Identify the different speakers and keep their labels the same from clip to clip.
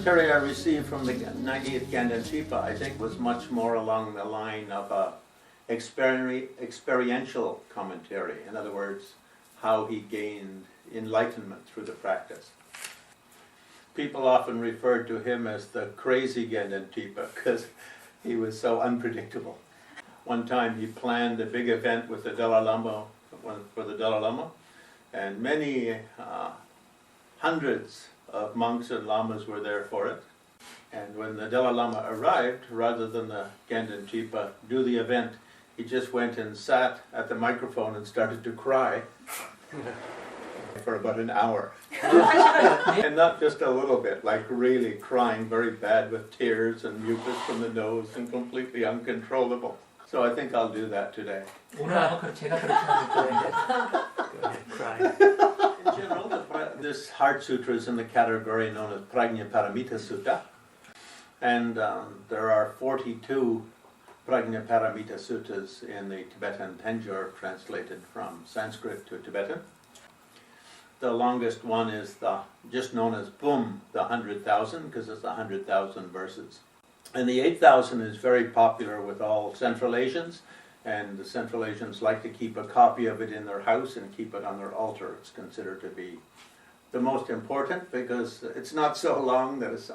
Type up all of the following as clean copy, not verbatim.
Speaker 1: commentary I received from the 90th Ganden Tipa, I think, was much more along the line of a experiential commentary. In other words, how he gained enlightenment through the practice. People often referred to him as the crazy Ganden Tipa because he was so unpredictable. One time he planned a big event with the Dalai Lama, for the Dalai Lama, and many hundreds of monks and lamas were there for it. And when the Dalai Lama arrived, rather than the Ganden Tipa do the event, he just went and sat at the microphone and started to cry for about an hour. And not just a little bit, like really crying very bad with tears and mucus from the nose and completely uncontrollable. So I think I'll do that today. In general, this Heart Sutra is in the category known as Prajnaparamita Sutta. And there are 42 Prajnaparamita Suttas in the Tibetan Tenjor, translated from Sanskrit to Tibetan. The longest one is just known as Bum, the 100,000, because it's 100,000 verses. And the 8,000 is very popular with all Central Asians, and the Central Asians like to keep a copy of it in their house and keep it on their altar. It's considered to be the most important because it's not so long that it's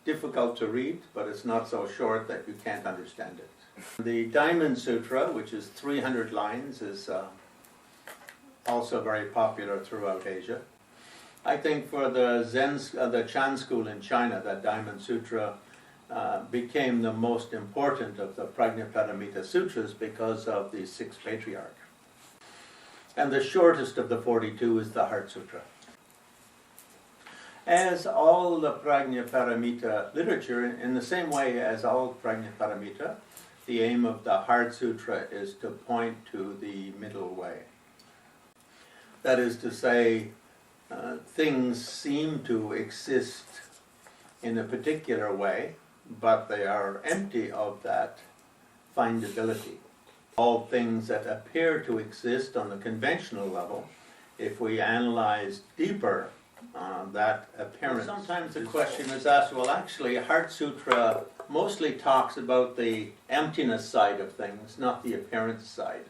Speaker 1: difficult to read, but it's not so short that you can't understand it. The Diamond Sutra, which is 300 lines, is also very popular throughout Asia. I think for the Chan school in China, that Diamond Sutra became the most important of the Prajnaparamita Sutras because of the sixth patriarch. And the shortest of the 42 is the Heart Sutra. As all the Prajnaparamita literature, in the same way as all Prajnaparamita, the aim of the Heart Sutra is to point to the middle way. That is to say, things seem to exist in a particular way, but they are empty of that findability. All things that appear to exist on the conventional level, if we analyze deeper that appearance. Sometimes the question is asked, well, actually, Heart Sutra mostly talks about the emptiness side of things, not the appearance side.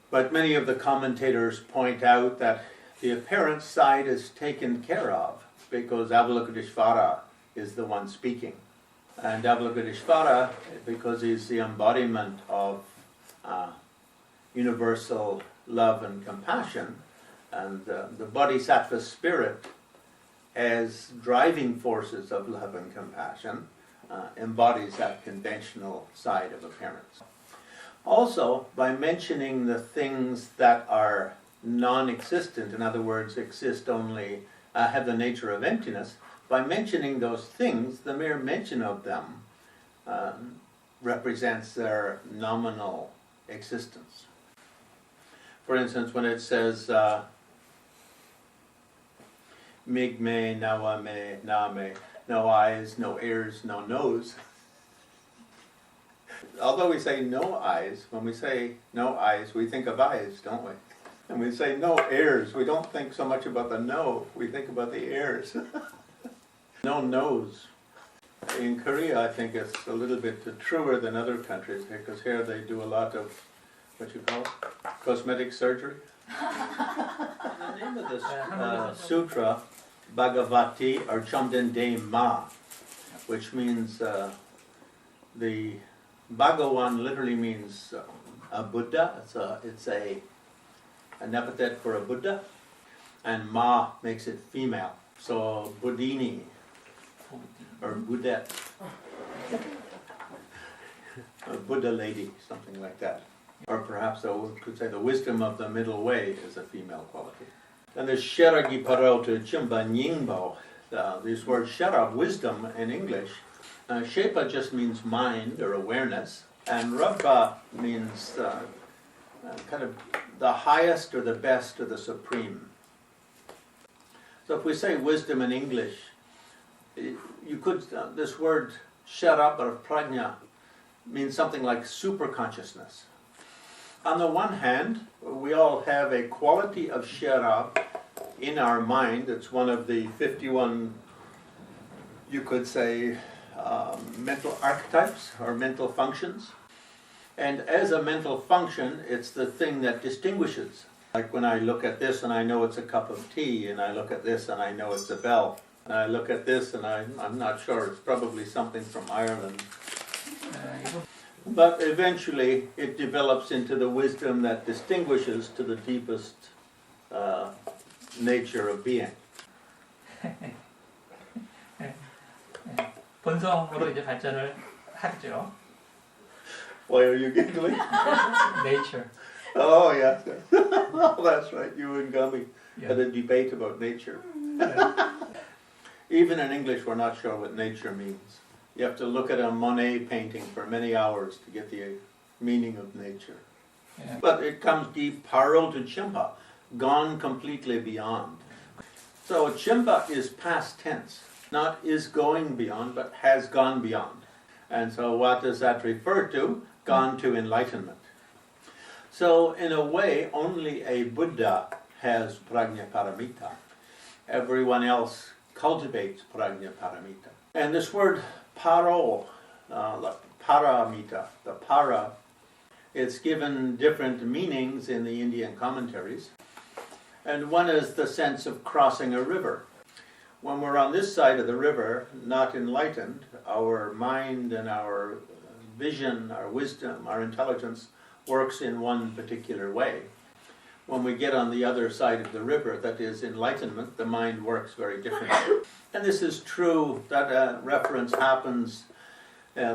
Speaker 1: But many of the commentators point out that the appearance side is taken care of because Avalokiteshvara is the one speaking. And Avalokiteshvara, because he's the embodiment of universal love and compassion, and the Bodhisattva spirit as driving forces of love and compassion embodies that conventional side of appearance. Also, by mentioning the things that are non-existent, in other words, exist only, have the nature of emptiness, by mentioning those things, the mere mention of them represents their nominal existence. For instance, when it says, Mig me, nawa me, na me, no eyes, no ears, no nose. Although we say no eyes, when we say no eyes, we think of eyes, don't we? And we say no ears, we don't think so much about the no, we think about the ears. No nose. In Korea, I think it's a little bit truer than other countries, because here they do a lot of, what you call it, cosmetic surgery. The name of this sutra, Bhagavati, or Chamdende Ma, which means the Bhagawan literally means a Buddha. It's an epithet for a Buddha, and Ma makes it female. So Buddhini, or Buddhette, a Buddha lady, something like that. Or perhaps we could say the wisdom of the middle way is a female quality. And the Sheragi Parota Chimba Nyingbo, this word Shera, wisdom in English, Shepa just means mind or awareness, and Rabba means kind of the highest or the best or the supreme. So if we say wisdom in English, you could, this word Shera or Prajna means something like super consciousness. On the one hand, we all have a quality of Shera in our mind. It's one of the 51 you could say, mental archetypes or mental functions. And as a mental function, it's the thing that distinguishes. Like when I look at this and I know it's a cup of tea, and I look at this and I know it's a bell. And I look at this and I'm not sure, it's probably something from Ireland. But eventually it develops into the wisdom that distinguishes to the deepest nature of being.
Speaker 2: 본성으로 이제 발전을 하죠.
Speaker 1: Why are you giggling?
Speaker 2: Nature.
Speaker 1: Oh, yes. Oh, that's right. You and Gummy had a debate about nature. Even in English, we're not sure what nature means. You have to look at a Monet painting for many hours to get the meaning of nature.
Speaker 2: Yeah.
Speaker 1: But it comes deep, paro to chimpa, gone completely beyond. So chimpa is past tense, not is going beyond, but has gone beyond. And so what does that refer to? Gone to enlightenment. So in a way, only a Buddha has prajna paramita. Everyone else cultivates prajna paramita. And this word paro, like paramita, the para, it's given different meanings in the Indian commentaries. And one is the sense of crossing a river. When we're on this side of the river, not enlightened, our mind and our vision, our wisdom, our intelligence works in one particular way. When we get on the other side of the river, that is enlightenment, the mind works very differently. And this is true, that reference happens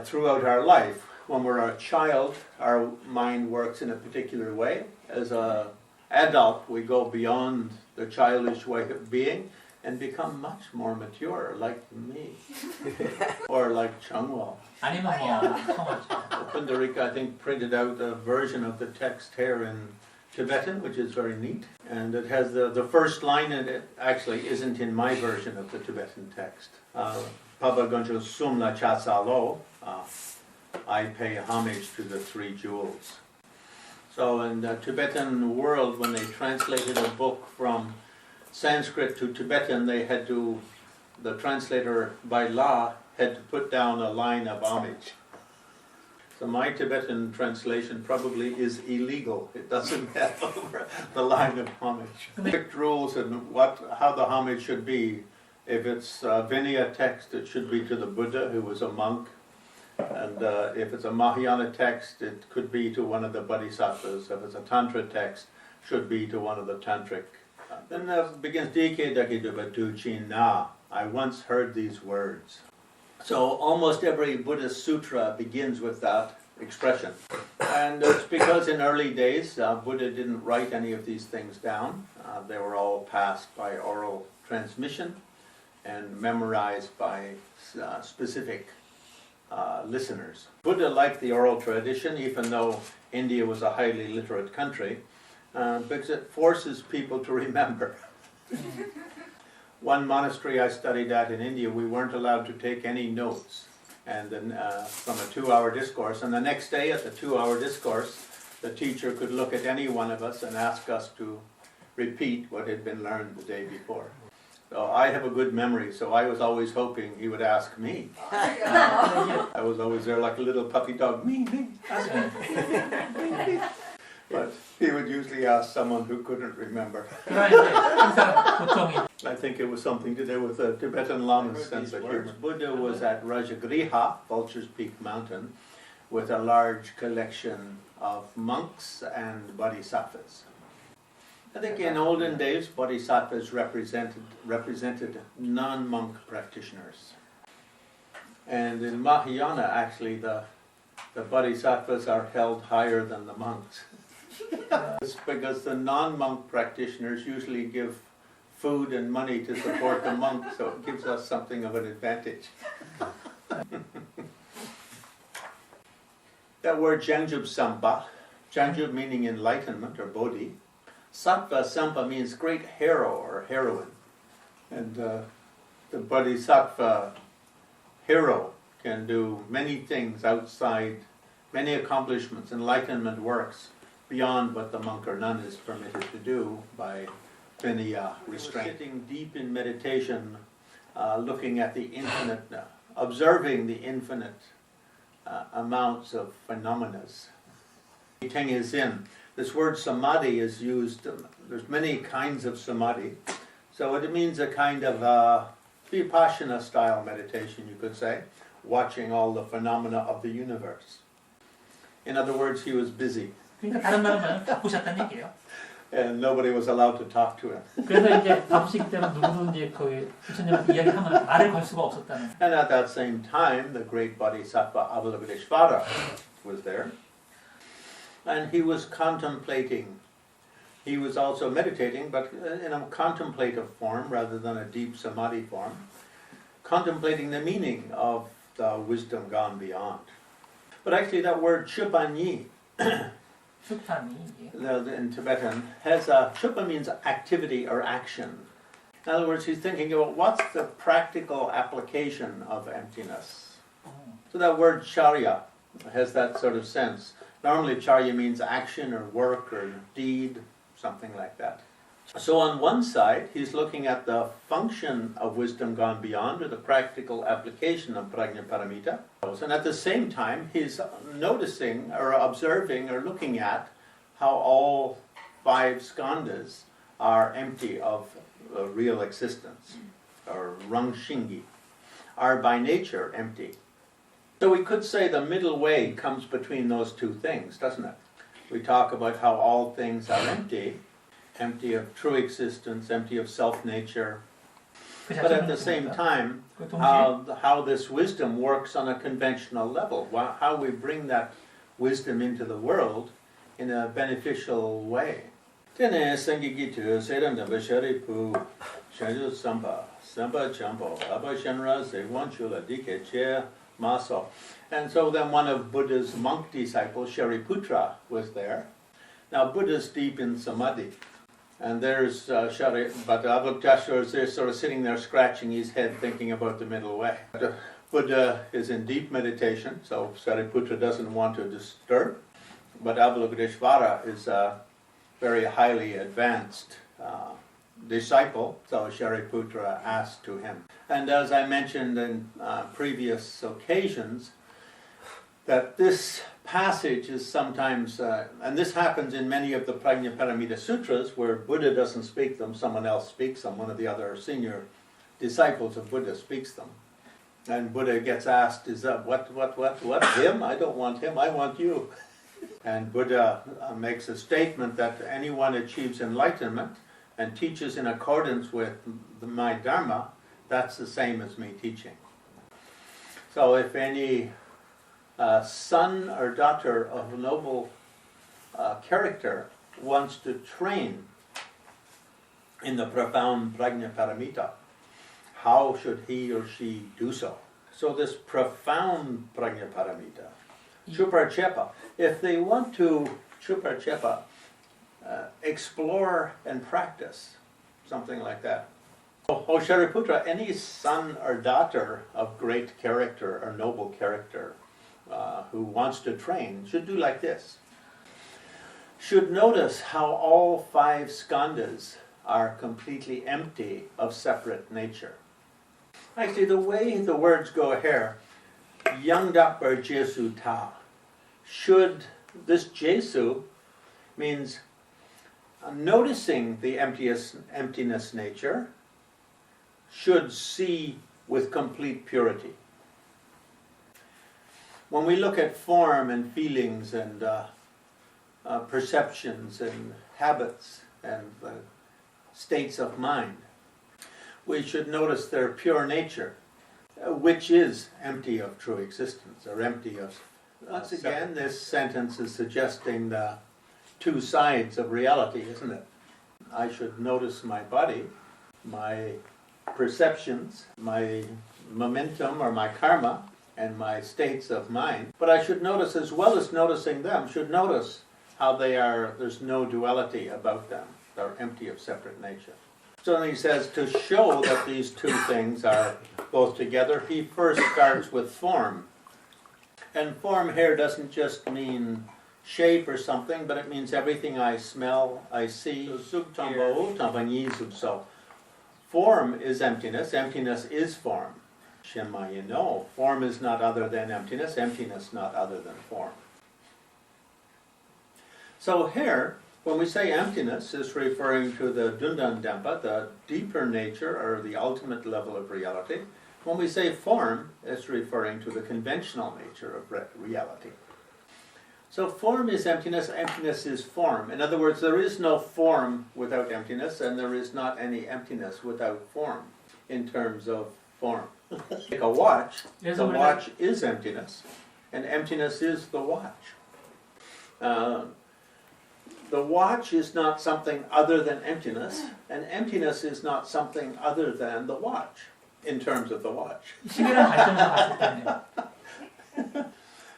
Speaker 1: throughout our life. When we're a child, our mind works in a particular way. As an adult, we go beyond the childish way of being and become much more mature, like me, or like Chungwal.
Speaker 2: 아니면 뭐
Speaker 1: Pundarika, I think, printed out a version of the text here in Tibetan, which is very neat. And it has the first line in it actually isn't in my version of the Tibetan text. Paba Gunjo Sumla Chatsalo, I pay homage to the three jewels. So in the Tibetan world, when they translated a book from Sanskrit to Tibetan, the translator by law had to put down a line of homage. So my Tibetan translation probably is illegal. It doesn't have the line of homage. Strict rules and how the homage should be. If it's a Vinaya text, it should be to the Buddha, who was a monk. And if it's a Mahayana text, it could be to one of the bodhisattvas. If it's a Tantra text, it should be to one of the tantric. Then it begins, I once heard these words. So almost every Buddhist sutra begins with that expression. And it's because in early days, Buddha didn't write any of these things down. They were all passed by oral transmission and memorized by specific listeners. Buddha liked the oral tradition, even though India was a highly literate country, because it forces people to remember. One monastery I studied at in India, we weren't allowed to take any notes and then from a 2-hour discourse. And the next day at the 2-hour discourse, the teacher could look at any one of us and ask us to repeat what had been learned the day before. So I have a good memory, so I was always hoping he would ask me. I was always there like a little puppy dog, me, ask me. But he would usually ask someone who couldn't remember. I think it was something to do with the Tibetan Lama's sense of humor. Buddha was at Rajagriha, Vulture's Peak Mountain, with a large collection of monks and bodhisattvas. I think in olden days, bodhisattvas represented non-monk practitioners. And in Mahayana, actually, the bodhisattvas are held higher than the monks. It's because the non-monk practitioners usually give food and money to support the monks, so it gives us something of an advantage. That word Janjub Sampa, Janjub meaning enlightenment or Bodhi, Sattva Sampa means great hero or heroine. And the Bodhisattva hero can do many things outside, many accomplishments, enlightenment works beyond what the monk or nun is permitted to do by Vinaya restraint. Sitting deep in meditation, looking at the infinite, observing the infinite amounts of phenomena. The thing is in. This word samadhi is used, there's many kinds of samadhi. So it means a kind of vipassana style meditation, you could say, watching all the phenomena of the universe. In other words, he was busy.
Speaker 2: 그러니까 다른 말로 말하면 바쁘셨다는 얘기예요.
Speaker 1: And nobody was allowed to talk to him.
Speaker 2: 그래서 이제 바쁘시기 때문에 누구도 이제 그 부처님한테 이야기하면 말을 걸 수가 없었다는.
Speaker 1: And at that same time, the great Bodhisattva Avalokiteshvara was there. And he was contemplating. He was also meditating, but in a contemplative form rather than a deep samadhi form, contemplating the meaning of the wisdom gone beyond. But actually that word chupanyi, in Tibetan, has a, chupa means activity or action. In other words, he's thinking about what's the practical application of emptiness. So that word charya has that sort of sense. Normally charya means action or work or deed, something like that. So on one side, he's looking at the function of wisdom gone beyond, or the practical application of prajnaparamita. And at the same time, he's noticing or observing or looking at how all 5 skandhas are empty of real existence, or rangshingi, are by nature empty. So we could say the middle way comes between those two things, doesn't it? We talk about how all things are empty, empty of true existence, empty of self-nature, but at the same time, how this wisdom works on a conventional level, how we bring that wisdom into the world in a beneficial way. And so then one of Buddha's monk disciples, Sariputra, was there. Now Buddha's deep in samadhi, and there's but Avalokiteshvara is there sort of sitting there scratching his head thinking about the middle way. Buddha is in deep meditation, so Sariputra doesn't want to disturb, but Avalokiteshvara is a very highly advanced disciple, so Sariputra asked to him. And as I mentioned in previous occasions, that this passage is sometimes, and this happens in many of the Prajnaparamita Sutras, where Buddha doesn't speak them, someone else speaks them, one of the other senior disciples of Buddha speaks them. And Buddha gets asked, is that what, him? I don't want him, I want you. And Buddha makes a statement that anyone achieves enlightenment and teaches in accordance with my Dharma, that's the same as me teaching. So if any son or daughter of a noble character wants to train in the profound Prajnaparamita, how should he or she do so? So this profound Prajnaparamita, Chuparchepa, if they want to Chuparchepa, explore and practice, something like that. Oh, Sariputra, any son or daughter of great character or noble character who wants to train should do like this. Should notice how all 5 skandhas are completely empty of separate nature. Actually, the way the words go here, Yangdakbar Jesu Ta, should, this Jesu means noticing the emptiness nature, should see with complete purity. When we look at form and feelings and perceptions and habits and states of mind, we should notice their pure nature, which is empty of true existence, or empty of... Once again, this sentence is suggesting the 2 sides of reality, isn't it? I should notice my body, my perceptions, my momentum or my karma, and my states of mind. But I should notice, as well as noticing them, should notice how they are, there's no duality about them. They're empty of separate nature. So then he says, to show that these 2 things are both together, he first starts with form. And form here doesn't just mean shape or something, but it means everything I smell, I see. So form is emptiness, emptiness is form. Shema, you know, form is not other than emptiness, emptiness not other than form. So here, when we say emptiness, it's referring to the Dundan Dempa, the deeper nature or the ultimate level of reality. When we say form, it's referring to the conventional nature of reality. So form is emptiness, emptiness is form. In other words, there is no form without emptiness, and there is not any emptiness without form in terms of form. Like a watch, the watch is emptiness, and emptiness is the watch. The watch is not something other than emptiness, and emptiness is not something other than the watch, in terms of the watch.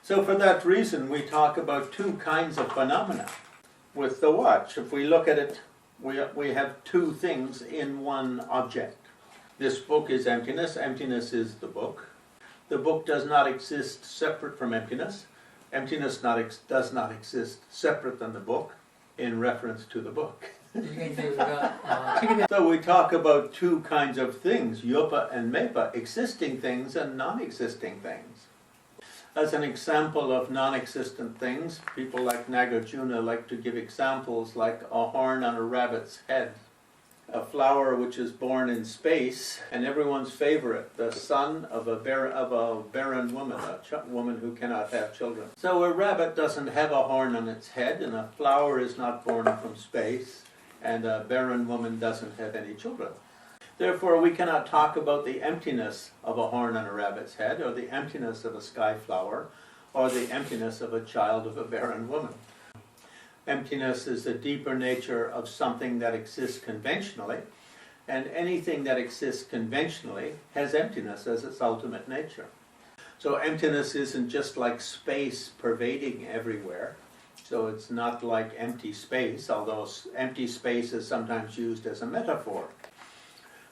Speaker 1: So for that reason, we talk about two kinds of phenomena with the watch. If we look at it, we have two things in one object. This book is emptiness, emptiness is the book. The book does not exist separate from emptiness. Emptiness does not exist separate than the book, in reference to the book. So we talk about two kinds of things, yopa and mepa, existing things and non-existing things. As an example of non-existent things, people like Nagarjuna like to give examples like a horn on a rabbit's head, a flower which is born in space, and everyone's favorite, the son of a barren woman, a woman who cannot have children. So a rabbit doesn't have a horn on its head, and a flower is not born from space, and a barren woman doesn't have any children. Therefore, we cannot talk about the emptiness of a horn on a rabbit's head, or the emptiness of a sky flower, or the emptiness of a child of a barren woman. Emptiness is the deeper nature of something that exists conventionally, and anything that exists conventionally has emptiness as its ultimate nature. So emptiness isn't just like space pervading everywhere. So it's not like empty space, although empty space is sometimes used as a metaphor.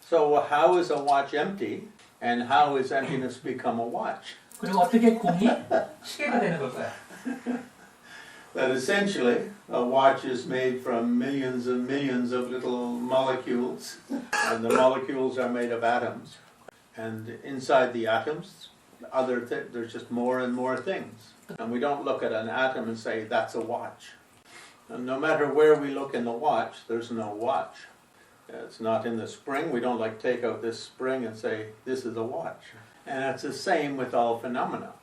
Speaker 1: So how is a watch empty, and how is emptiness become a watch?
Speaker 2: 그리고 어떻게 공이 시계가 되는 걸까요?
Speaker 1: That essentially a watch is made from millions and millions of little molecules, and the molecules are made of atoms, and inside the atoms there's just more and more things, and we don't look at an atom and say that's a watch. And no matter where we look in the watch, there's no watch. It's not in the spring. We don't like take out this spring and say this is a watch. And it's the same with all phenomena.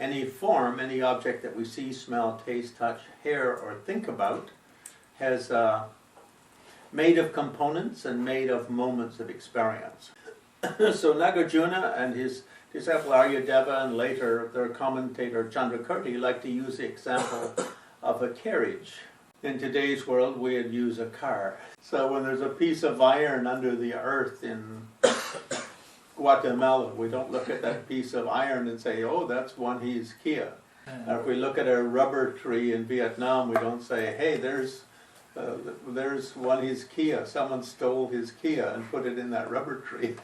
Speaker 1: Any form, any object that we see, smell, taste, touch, hear, or think about has made of components and made of moments of experience. So Nagarjuna and his disciple Aryadeva and later their commentator Chandrakirti like to use the example of a carriage. In today's world, we'd use a car. So when there's a piece of iron under the earth in Guatemala, we don't look at that piece of iron and say, oh, that's one he's Kia. Or if we look at a rubber tree in Vietnam, we don't say, hey, there's one he's Kia. Someone stole his Kia and put it in that rubber tree.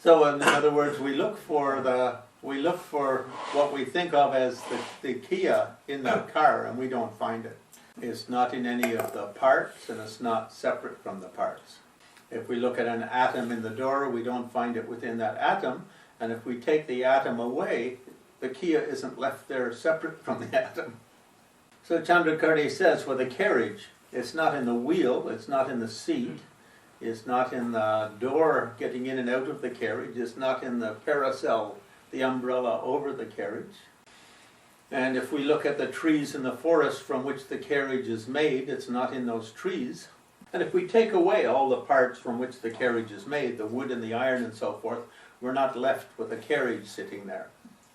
Speaker 1: So in other words, we look for what we think of as the Kia in that car, and we don't find it. It's not in any of the parts, and it's not separate from the parts. If we look at an atom in the door, we don't find it within that atom, and if we take the atom away, the Kia isn't left there separate from the atom. So Chandrakirti says, for the carriage, it's not in the wheel, it's not in the seat, it's not in the door getting in and out of the carriage, it's not in the parasol, the umbrella over the carriage. And if we look at the trees in the forest from which the carriage is made, it's not in those trees. And if we take away all the parts from which the carriage is made, the wood and the iron and so forth, we're not left with a carriage sitting there.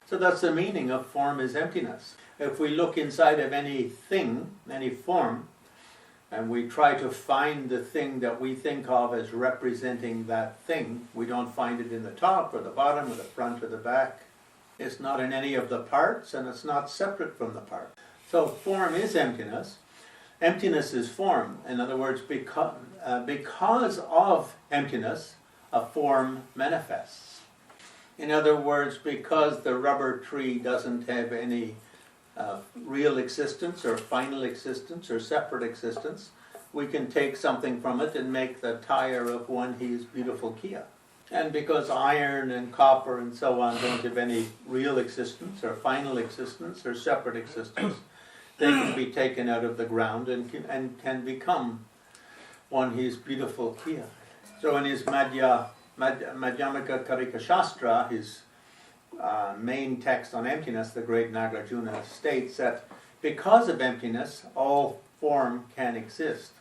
Speaker 1: So that's the meaning of form is emptiness. If we look inside of anything, any form, and we try to find the thing that we think of as representing that thing, we don't find it in the top or the bottom or the front or the back. It's not in any of the parts, and it's not separate from the parts. So form is emptiness. Emptiness is form. In other words, because of emptiness, a form manifests. In other words, because the rubber tree doesn't have any real existence or final existence or separate existence, we can take something from it and make the tire of one his beautiful Kia. And because iron and copper and so on don't have any real existence or final existence or separate existence, they can be taken out of the ground and can become one his beautiful Kia. So in his Madhyamaka Karika Shastra, his main text on emptiness, the great Nagarjuna states that because of emptiness, all form can exist.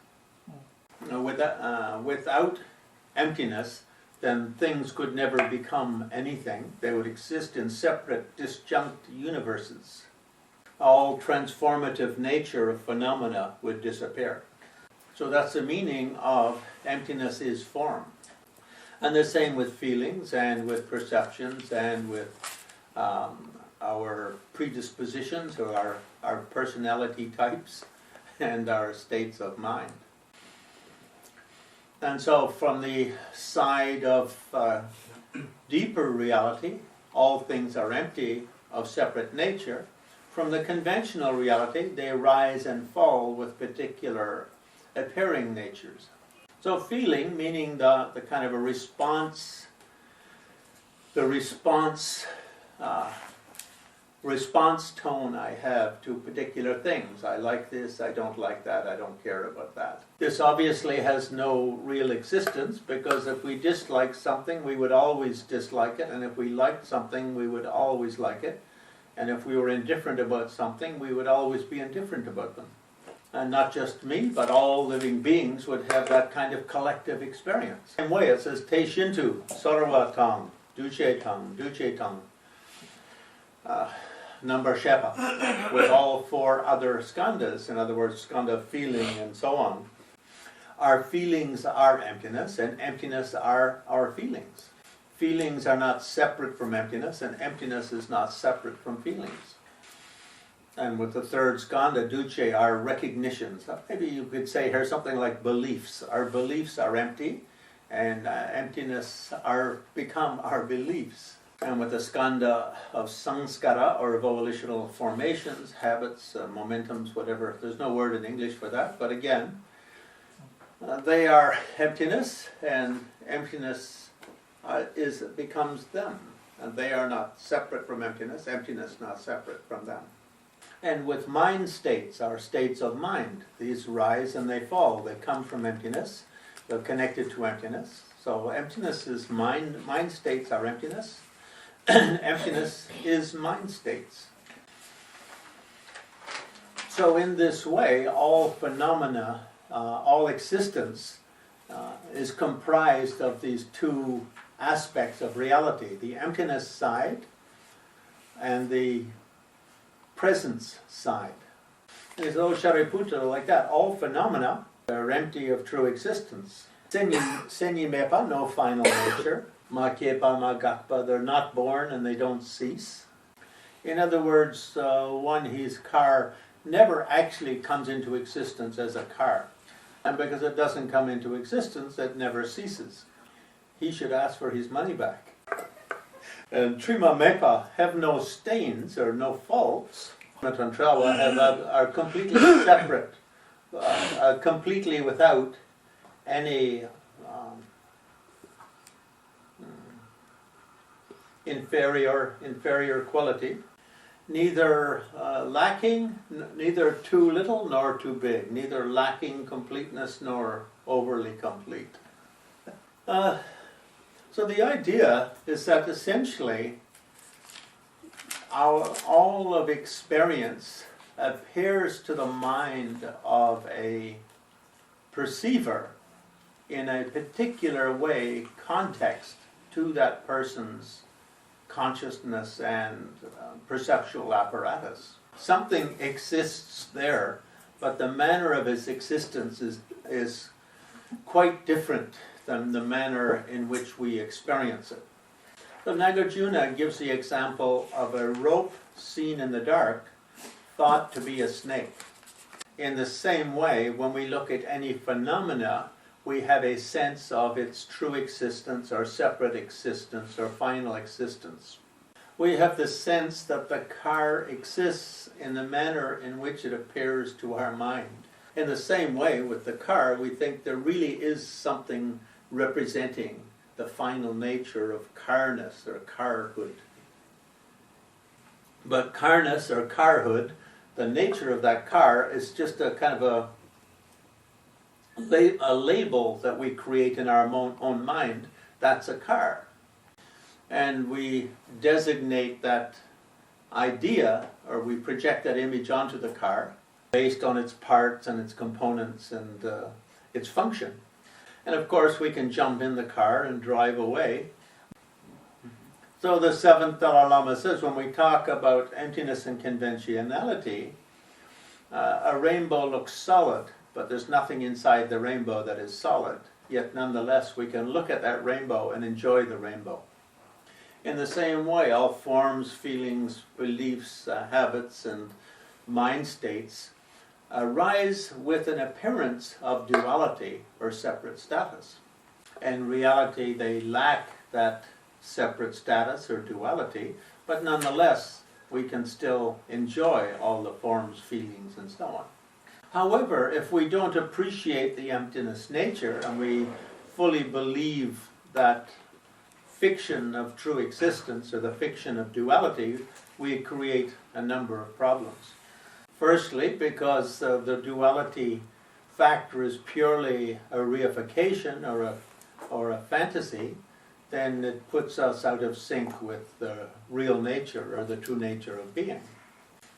Speaker 1: Without emptiness, then things could never become anything. They would exist in separate, disjunct universes. All transformative nature of phenomena would disappear. So that's the meaning of emptiness is form. And the same with feelings and with perceptions and with our predispositions or our personality types and our states of mind. And so from the side of deeper reality, all things are empty of separate nature. From the conventional reality, they rise and fall with particular appearing natures. So feeling, meaning the kind of a response, response tone I have to particular things. I like this, I don't like that, I don't care about that. This obviously has no real existence, because if we dislike something, we would always dislike it, and if we liked something, we would always like it, and if we were indifferent about something, we would always be indifferent about them. And not just me, but all living beings would have that kind of collective experience. Same way, it says, Te Shintu, Sarva Tang, Duche Tang, number Shepa, with all four other skandhas, in other words, skandha feeling and so on. Our feelings are emptiness, and emptiness are our feelings. Feelings are not separate from emptiness, and emptiness is not separate from feelings. And with the third skandha, duce, our recognitions. Maybe you could say here something like beliefs. Our beliefs are empty, and emptiness become our beliefs. And with the skandha of samskara, or volitional formations, habits, momentums, whatever. There's no word in English for that, but again, they are emptiness, and emptiness becomes them. And they are not separate from emptiness not separate from them. And with mind states, our states of mind, these rise and they fall. They come from emptiness, they're connected to emptiness. So emptiness is mind states are emptiness, and emptiness is mind states. So in this way, all phenomena, all existence is comprised of these two aspects of reality, the emptiness side and the presence side. And it's all Sariputra like that. All phenomena are empty of true existence. Senyi mepa, no final nature. Ma kepa, ma gakpa, they're not born and they don't cease. In other words, one, his car never actually comes into existence as a car. And because it doesn't come into existence, it never ceases. He should ask for his money back. And Trima Mepa have no stains or no faults. Tantrawa are completely separate, completely without any inferior quality, neither lacking, neither too little nor too big, neither lacking completeness nor overly complete. So the idea is that essentially all of experience appears to the mind of a perceiver in a particular way, context to that person's consciousness and perceptual apparatus. Something exists there, but the manner of its existence is quite different than the manner in which we experience it. So Nagarjuna gives the example of a rope seen in the dark, thought to be a snake. In the same way, when we look at any phenomena, we have a sense of its true existence or separate existence or final existence. We have the sense that the car exists in the manner in which it appears to our mind. In the same way with the car, we think there really is something representing the final nature of carness or carhood. But carness or carhood, the nature of that car is just a kind of a label that we create in our own mind. That's a car. And we designate that idea, or we project that image onto the car based on its parts and its components and its function. And of course we can jump in the car and drive away. So the seventh Dalai Lama says, when we talk about emptiness and conventionality, a rainbow looks solid, but there's nothing inside the rainbow that is solid. Yet nonetheless we can look at that rainbow and enjoy the rainbow. In the same way, all forms, feelings, beliefs, habits, and mind states arise with an appearance of duality or separate status. In reality, they lack that separate status or duality, but nonetheless, we can still enjoy all the forms, feelings, and so on. However, if we don't appreciate the emptiness nature and we fully believe that fiction of true existence or the fiction of duality, we create a number of problems. Firstly, because the duality factor is purely a reification or a fantasy, then it puts us out of sync with the real nature or the true nature of being.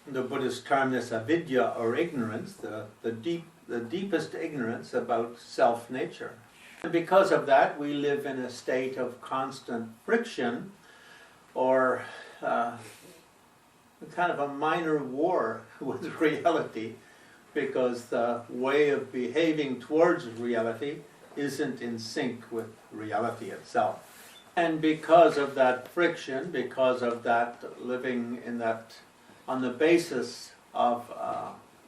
Speaker 1: The Buddhists term this avidya or ignorance, the deepest ignorance about self-nature. And because of that, we live in a state of constant friction or kind of a minor war with reality, because the way of behaving towards reality isn't in sync with reality itself. And because of that friction, because of that living in that, on the basis of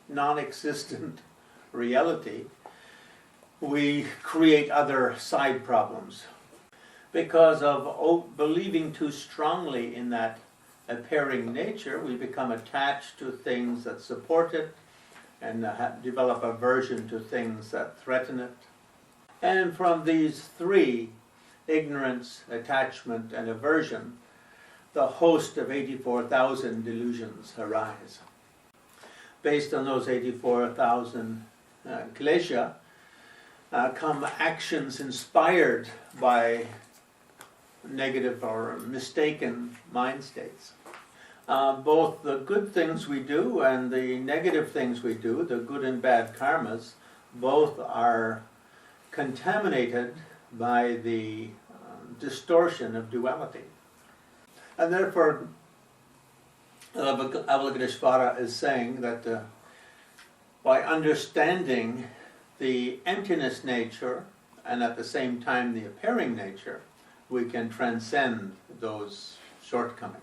Speaker 1: non-existent reality, we create other side problems. Because of believing too strongly in that appearing nature, we become attached to things that support it and develop aversion to things that threaten it. And from these three, ignorance, attachment, and aversion, the host of 84,000 delusions arise. Based on those 84,000 klesha, come actions inspired by negative or mistaken mind states. Both the good things we do and the negative things we do, the good and bad karmas, both are contaminated by the distortion of duality. And therefore, Avalokiteshvara is saying that by understanding the emptiness nature and at the same time the appearing nature, we can transcend those shortcomings.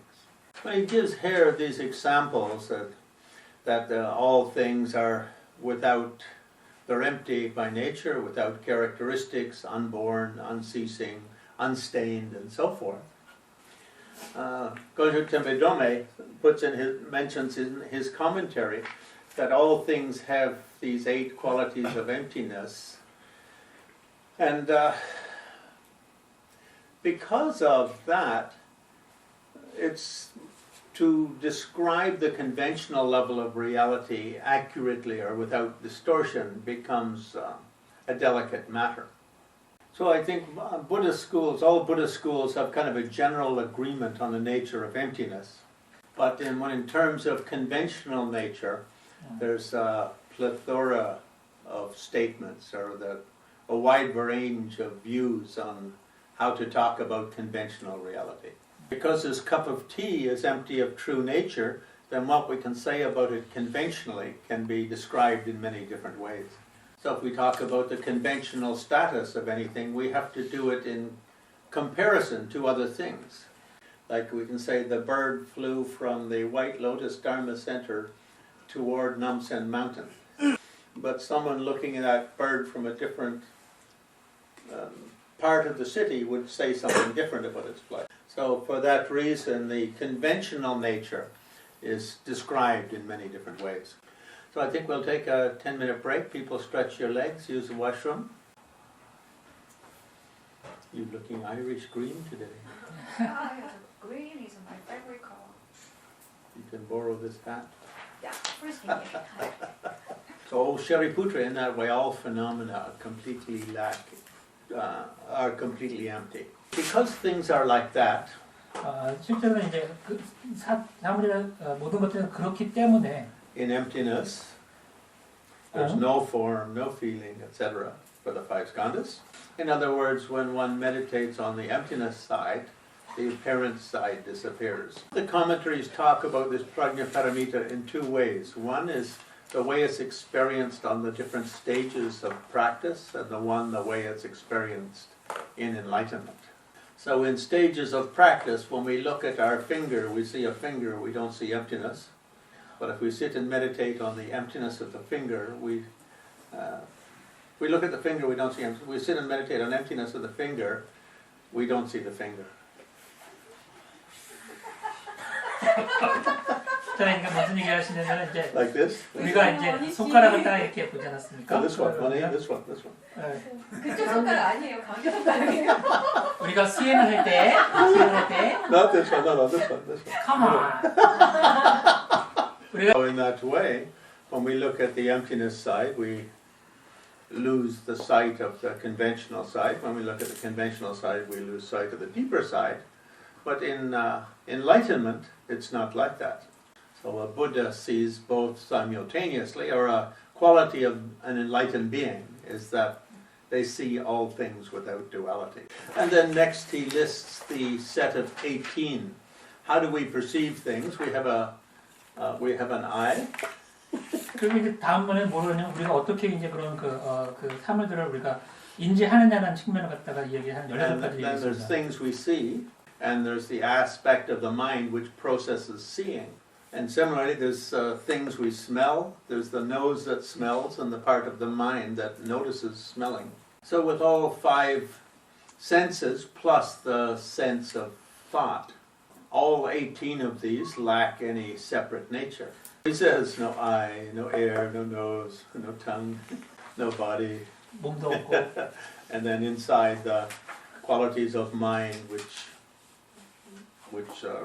Speaker 1: Well, he gives here these examples that all things are without, they're empty by nature, without characteristics, unborn, unceasing, unstained, and so forth. Goju Tenpa Dome mentions in his commentary that all things have these 8 qualities of emptiness. And because of that, it's to describe the conventional level of reality accurately or without distortion becomes a delicate matter. So I think Buddhist schools, all Buddhist schools have kind of a general agreement on the nature of emptiness. But in terms of conventional nature, there's a plethora of statements or a wide range of views on how to talk about conventional reality. Because this cup of tea is empty of true nature, then what we can say about it conventionally can be described in many different ways. So if we talk about the conventional status of anything, we have to do it in comparison to other things. Like we can say the bird flew from the White Lotus Dharma Center toward Namsen Mountain. But someone looking at that bird from a different part of the city would say something different about its flight. So for that reason, the conventional nature is described in many different ways. So I think we'll take a 10-minute break. People stretch your legs, use the washroom. You're looking Irish green today.
Speaker 3: Green is my favorite color.
Speaker 1: You can borrow this hat.
Speaker 3: Yeah, first give me.
Speaker 1: So Sariputra, in that way, all phenomena are completely empty. Because things are like that,
Speaker 2: 실제로 이제 그 사물이나 모든 것들은 그렇기 때문에
Speaker 1: in emptiness, there's no form, no feeling, etc. for the five skandhas. In other words, when one meditates on the emptiness side, the apparent side disappears. The commentaries talk about this prajna paramita in two ways. One is the way it's experienced on the different stages of practice, and the way it's experienced in enlightenment. So in stages of practice, when we look at our finger, we see a finger, we don't see emptiness. But if we sit and meditate on the emptiness of the finger, we look at the finger, we don't see emptiness. We sit and meditate on emptiness of the finger, we don't see the finger.
Speaker 2: 자, 그러니까 무슨 얘기 하시냐면 이제
Speaker 1: Like this?
Speaker 2: 우리가 이제 손가락을 딱 이렇게 보지 않았습니까?
Speaker 1: Oh, this one, this one.
Speaker 3: 그쪽 손가락 아니에요. 강제 손가락이에요.
Speaker 2: 우리가 수행을 할 때
Speaker 1: Not this one, no, this one.
Speaker 2: come on.
Speaker 1: So in that way, when we look at the emptiness side, we lose the sight of the conventional side. When we look at the conventional side, we lose sight of the deeper side. But in enlightenment, it's not like that. So a Buddha sees both simultaneously, or a quality of an enlightened being is that they see all things without duality. And then next he lists the set of 18. How do we perceive things? We have an eye.
Speaker 2: 그리고 이제 다음번에 뭐냐면 우리가 어떻게 이제 그런 그 사물들을 우리가 인지하느냐는 측면을 갖다가 이야기하는 18가지
Speaker 1: And then there's
Speaker 2: 있습니다.
Speaker 1: things we see, and there's the aspect of the mind which processes seeing. And similarly, there's things we smell, there's the nose that smells, and the part of the mind that notices smelling. So with all five senses, plus the sense of thought, all 18 of these lack any separate nature. He says no eye, no ear, no nose, no tongue, no body.
Speaker 2: 몸도 없고
Speaker 1: And then inside the qualities of mind which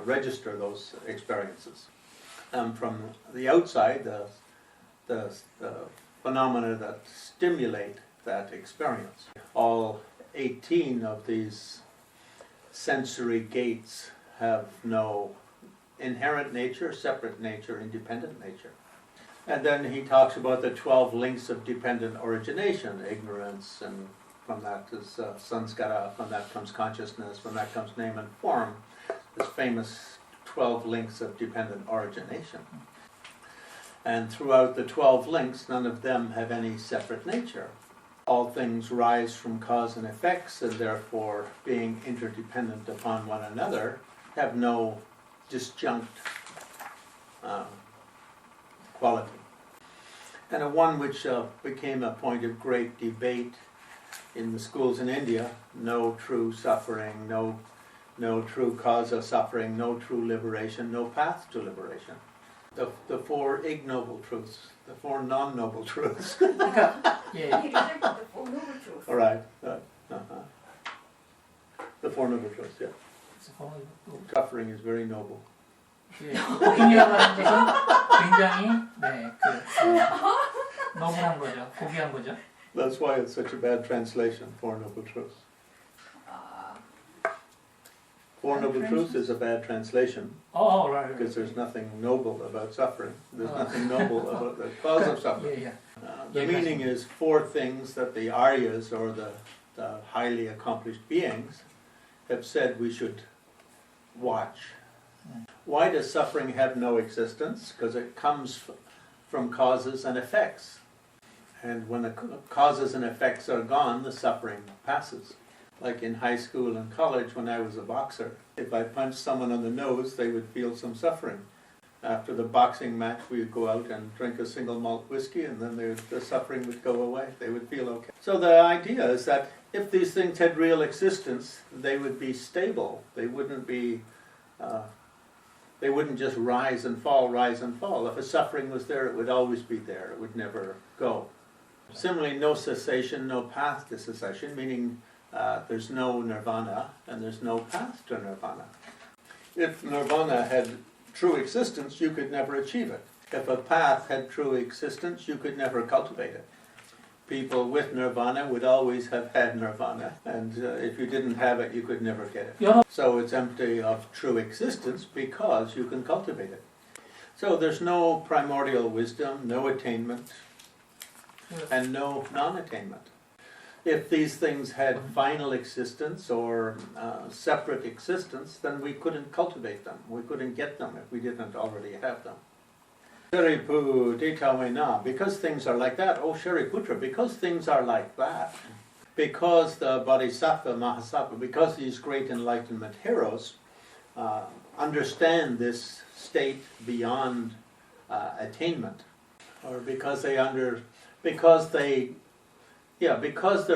Speaker 1: register those experiences. From the outside, the phenomena that stimulate that experience. All 18 of these sensory gates have no inherent nature, separate nature, independent nature. And then he talks about the 12 links of dependent origination, ignorance, and from that is sanskara, from that comes consciousness, from that comes name and form, this famous 12 links of dependent origination. And throughout the 12 links, none of them have any separate nature. All things rise from cause and effects, and therefore, being interdependent upon one another, have no disjunct quality. And one which became a point of great debate in the schools in India, no true suffering, no true cause of suffering, no true liberation, no path to liberation. The four ignoble truths, the four non-noble truths.
Speaker 2: 그러니까 예.
Speaker 1: All right. The four noble truths, yeah. Suffering is very noble.
Speaker 2: 예. 고통이라고 하는 것은 굉장히 너무한 거죠. 고귀한 거죠.
Speaker 1: That's why it's such a bad translation, Four Noble Truths. Four Noble Truths is a bad translation
Speaker 2: Right.
Speaker 1: because there's nothing noble about suffering. There's nothing noble about the cause of suffering.
Speaker 2: 예.
Speaker 1: The meaning is four things that the Aryas, or the highly accomplished beings, have said we should watch. Why does suffering have no existence? Because it comes from causes and effects. And when the causes and effects are gone, the suffering passes. Like in high school and college when I was a boxer, if I punched someone on the nose, they would feel some suffering. After the boxing match, we would go out and drink a single malt whiskey, and then the suffering would go away. They would feel okay. So the idea is that if these things had real existence, they would be stable. They wouldn't They wouldn't just rise and fall, rise and fall. If a suffering was there, it would always be there. It would never go. Similarly, no cessation, no path to cessation, meaning there's no nirvana and there's no path to nirvana. If nirvana had true existence, you could never achieve it. If a path had true existence, you could never cultivate it. People with nirvana would always have had nirvana, and if you didn't have it, you could never get it.
Speaker 2: Yeah.
Speaker 1: So it's empty of true existence because you can cultivate it. So there's no primordial wisdom, no attainment, and no non-attainment. If these things had final existence or separate existence, then we couldn't cultivate them. We couldn't get them if we didn't already have them. Sariputra, because things are like that, oh Sariputra, because things are like that, because the Bodhisattva, Mahasattva, because these great enlightenment heroes understand this state beyond attainment, or because they're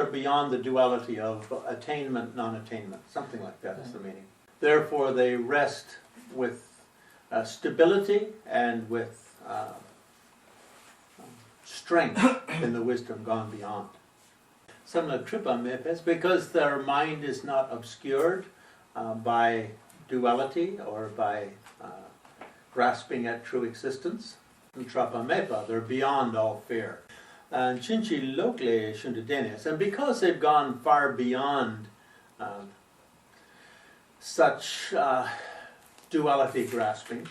Speaker 1: beyond the duality of attainment, non-attainment, something like that is the meaning. Therefore they rest with stability and with strength in the wisdom gone beyond. Similar Tripamepes, because their mind is not obscured by duality or by grasping at true existence. And Trapamepa, they're beyond all fear. And Chinchi Lokle Shundadenes, and because they've gone far beyond such duality grasping,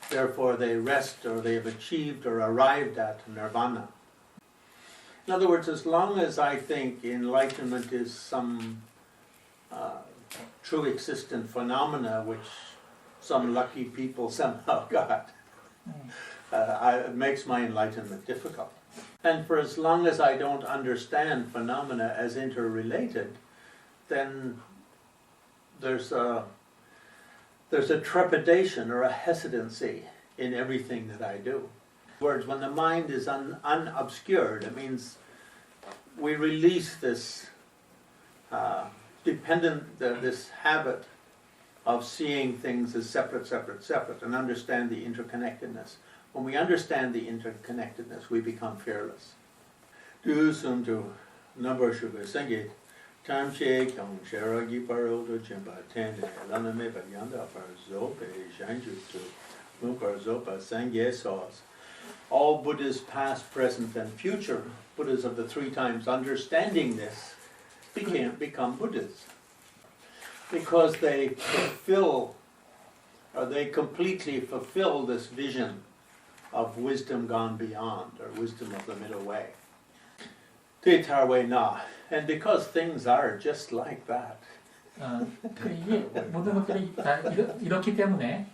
Speaker 1: therefore they rest or they have achieved or arrived at nirvana. In other words, as long as I think enlightenment is some true existent phenomena which some lucky people somehow got, it makes my enlightenment difficult. And for as long as I don't understand phenomena as interrelated, then there's a trepidation or a hesitancy in everything that I do. In other words, when the mind is unobscured, it means we release this this habit of seeing things as separate, and understand the interconnectedness. When we understand the interconnectedness, we become fearless. Do sum to number sugar singit. Time shake on Sheragi Parodo Chimba Tende, Laname Bayanda Parzope, Shanju to Mukarzopa Sangye sauce. All Buddhas, past, present, and future, Buddhas of the three times, understanding this, become Buddhas. Because they completely fulfill this vision of wisdom gone beyond, or wisdom of the middle way. Tetarwe na, and because things are just like that.
Speaker 2: 이게 모든 것들이 다 이렇기 때문에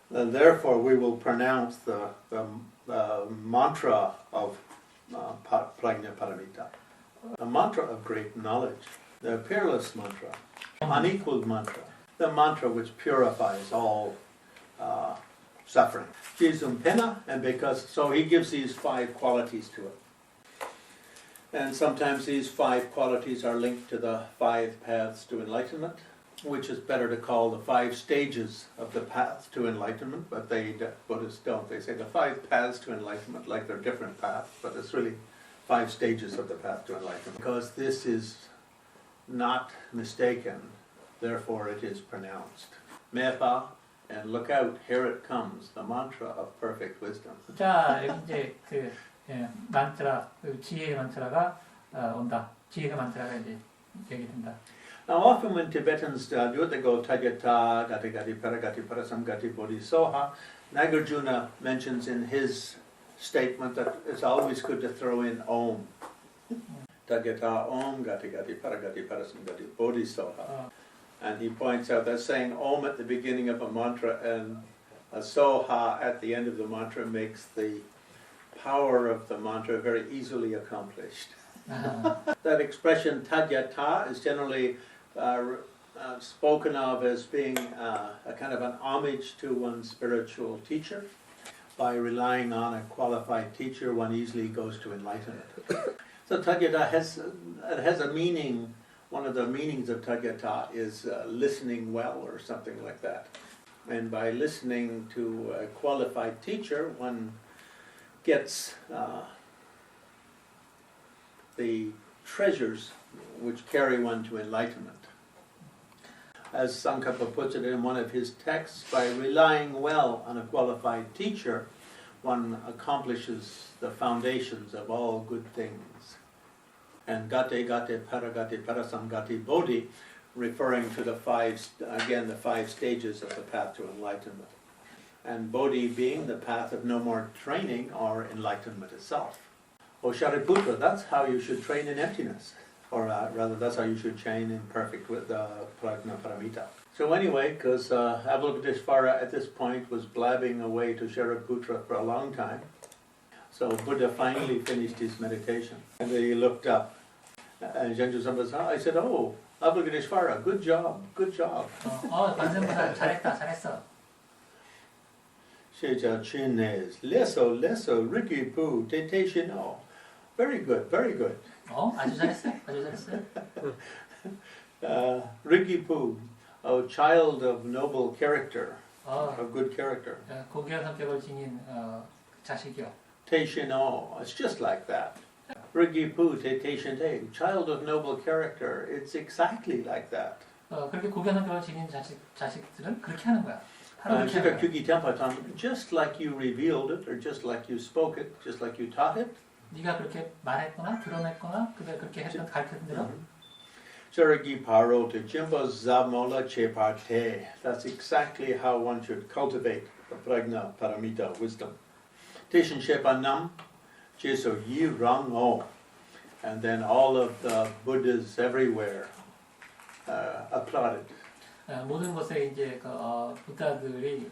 Speaker 1: Therefore, we will pronounce the mantra of Prajnaparamita, a mantra of great knowledge, the peerless mantra, unequaled mantra, the mantra which purifies all suffering. Jizum Pena, and so he gives these 5 qualities to it. And sometimes these 5 qualities are linked to the 5 paths to enlightenment, which is better to call the 5 stages of the path to enlightenment, but Buddhists don't. They say the 5 paths to enlightenment, like they're different paths, but it's really 5 stages of the path to enlightenment. Because this is not mistaken, therefore it is pronounced. Mepa, and look out, here it comes, the mantra of perfect wisdom.
Speaker 2: 자, 이제 그 만트라, 그 지혜의 만트라가 온다. 지혜의 만트라가 이제 얘기된다.
Speaker 1: Now often when Tibetans do it, they go Tadyata, Gati Gati Paragati Parasamgati Bodhisoha. Nagarjuna mentions in his statement that it's always good to throw in Om. Tadyata Om, Gati Gati Paragati Parasamgati Bodhisoha. And he points out that saying Om at the beginning of a mantra and a Soha at the end of the mantra makes the power of the mantra very easily accomplished. That expression Tadyata is generally spoken of as being a kind of an homage to one's spiritual teacher. By relying on a qualified teacher, one easily goes to enlightenment. So Tadyata has a meaning. One of the meanings of Tadyata is listening well or something like that. And by listening to a qualified teacher, one gets the treasures which carry one to enlightenment. As Tsongkhapa puts it in one of his texts, by relying well on a qualified teacher, one accomplishes the foundations of all good things. And gate gate paragate parasamgati bodhi, referring to the five stages of the path to enlightenment. And bodhi being the path of no more training or enlightenment itself. O Sariputra, that's how you should train in emptiness. Or rather, that's how you should train in perfect with prajna paramita. So anyway, because Avalokiteshvara at this point was blabbing away to Sariputra for a long time, so Buddha finally finished his meditation. And he looked up. And Genjo Samba said, I said, oh, Avalokiteshvara, good job, good job.
Speaker 2: 관세음보다 잘했어.
Speaker 1: Sheja Chines, leso, Ricky Poo, Tete Shino. Very good, very good.
Speaker 2: 아주 잘했어.
Speaker 1: Ricky Poo, a child of noble character, of good character.
Speaker 2: 고귀한 성격을 지닌 자식이요.
Speaker 1: Teishino, it's just like that. Ricky Poo, Teishinte, child of noble character, it's exactly like that.
Speaker 2: 그렇게 고귀한 성격을 지닌 자식들은 그렇게 하는 거야.
Speaker 1: Just like you revealed it, or just like you spoke it, just like you taught it.
Speaker 2: 네가 그렇게 말했거나 드러냈거나 그렇게 했던 가르쳤던 대로.
Speaker 1: Charagi paro to jimbo zamola cheparte. That's exactly how one should cultivate the prajna paramita wisdom. Teshin shepanam jeso yi rang o. And then all of the Buddhas everywhere applauded.
Speaker 2: 모든 곳에 이제 부다들이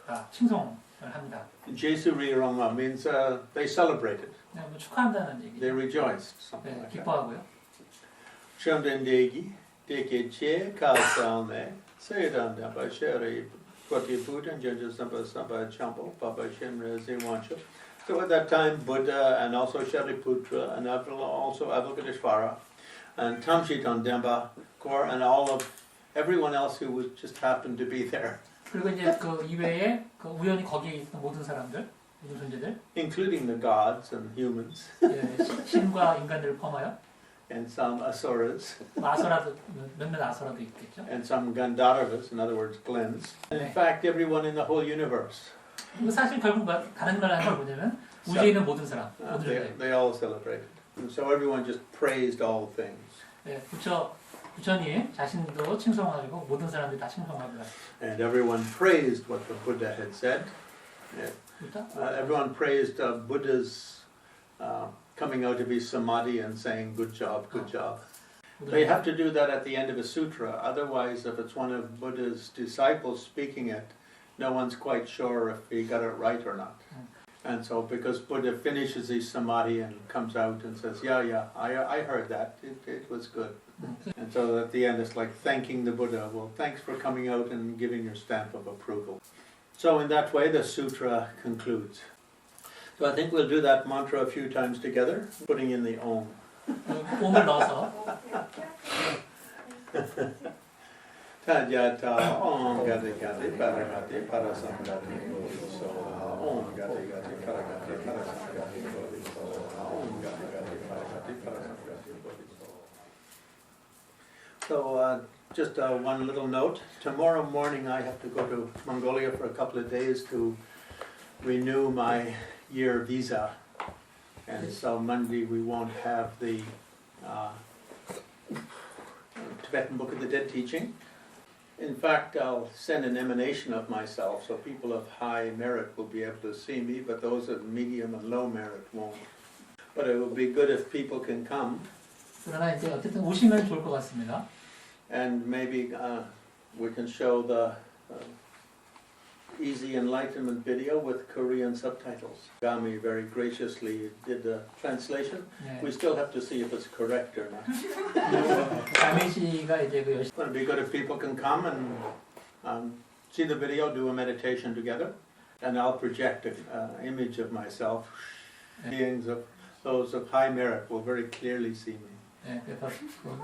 Speaker 2: 다 칭송을 합니다.
Speaker 1: Jesu ri rangma means they celebrated.
Speaker 2: 축하한다는 얘기.
Speaker 1: They rejoiced. Something like
Speaker 2: 기뻐하고요.
Speaker 1: Shamdendegi, Deke Che, Kalsame, Sayadam Damba, Sherry, Poti Buddha, Judges Samba Champo, Papa Shenra Ziwancho. So at that time, Buddha and also Sariputra and also Avalokiteshvara and Tamshitan Demba, and all of everyone else who was just happened to be there.
Speaker 2: 그리고 이제 그 이외에 그 우연히 거기에 있던 모든 사람들, 모든 존재들,
Speaker 1: including the gods and humans,
Speaker 2: 신과 인간들을 포함하여,
Speaker 1: and some asuras,
Speaker 2: 아수라도 몇몇 아수라도 있겠죠.
Speaker 1: and some Gandharvas, in other words, Glens. And in fact, everyone in the whole universe.
Speaker 2: 사실 결국 다른 말 하는 건 뭐냐면 우주에 있는 모든 사람, 모든 존재.
Speaker 1: They all celebrated, and so everyone just praised all things.
Speaker 2: 부처님 자신도 칭송하고 모든 사람들이 다 칭송합니다.
Speaker 1: And everyone praised what the Buddha had said. Everyone praised Buddha's coming out of his samadhi and saying, good job, good job. They have to do that at the end of a sutra. Otherwise, if it's one of Buddha's disciples speaking it, no one's quite sure if he got it right or not. And so, because Buddha finishes his samadhi and comes out and says, I heard that, it was good. And so at the end it's like thanking the Buddha, well, thanks for coming out and giving your stamp of approval. So in that way the sutra concludes. So I think we'll do that mantra a few times together, putting in the Om.
Speaker 2: 옴을 넣어서.
Speaker 1: Tajata Om Gati Gati Paragati Parasamgati Om Gati Gati Paragati Parasamgati Om Gati Gati Paragati Parasamgati. So just one little note. Tomorrow morning I have to go to Mongolia for a couple of days to renew my year visa. And so Monday we won't have the Tibetan Book of the Dead teaching. In fact, I'll send an emanation of myself so people of high merit will be able to see me, but those of medium and low merit won't. But it would be good if people can come.
Speaker 2: 그러나 이제 어쨌든 오시면 좋을 것 같습니다.
Speaker 1: And maybe we can show the Easy Enlightenment video with Korean subtitles. Gami very graciously did the translation.
Speaker 2: 네.
Speaker 1: We still have to see if it's correct or not.
Speaker 2: 가미 씨가 이제 그
Speaker 1: It would be good if people can come and see the video, do a meditation together, and I'll project an image of myself. Beings of those of high merit will very clearly see me.
Speaker 2: 네, 그래서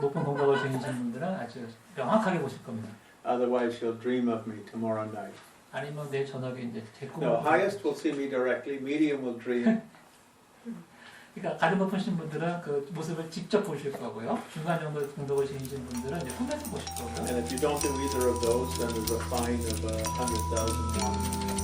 Speaker 2: 높은 공덕을 지니신 분들은 아주 명확하게 보실 겁니다.
Speaker 1: Otherwise, you'll dream of me tomorrow night.
Speaker 2: 아니면 내일 저녁에 이제 제 꿈을
Speaker 1: No,
Speaker 2: 보고
Speaker 1: highest will see me directly. Medium will dream.
Speaker 2: 그러니까 가슴 높으신 분들은 그 모습을 직접 보실 거고요. 중간 정도 공덕을 지니신 분들은 이제 꿈에서 보실 거고요.
Speaker 1: And if you don't do either of those, then there's a fine of 100,000 won.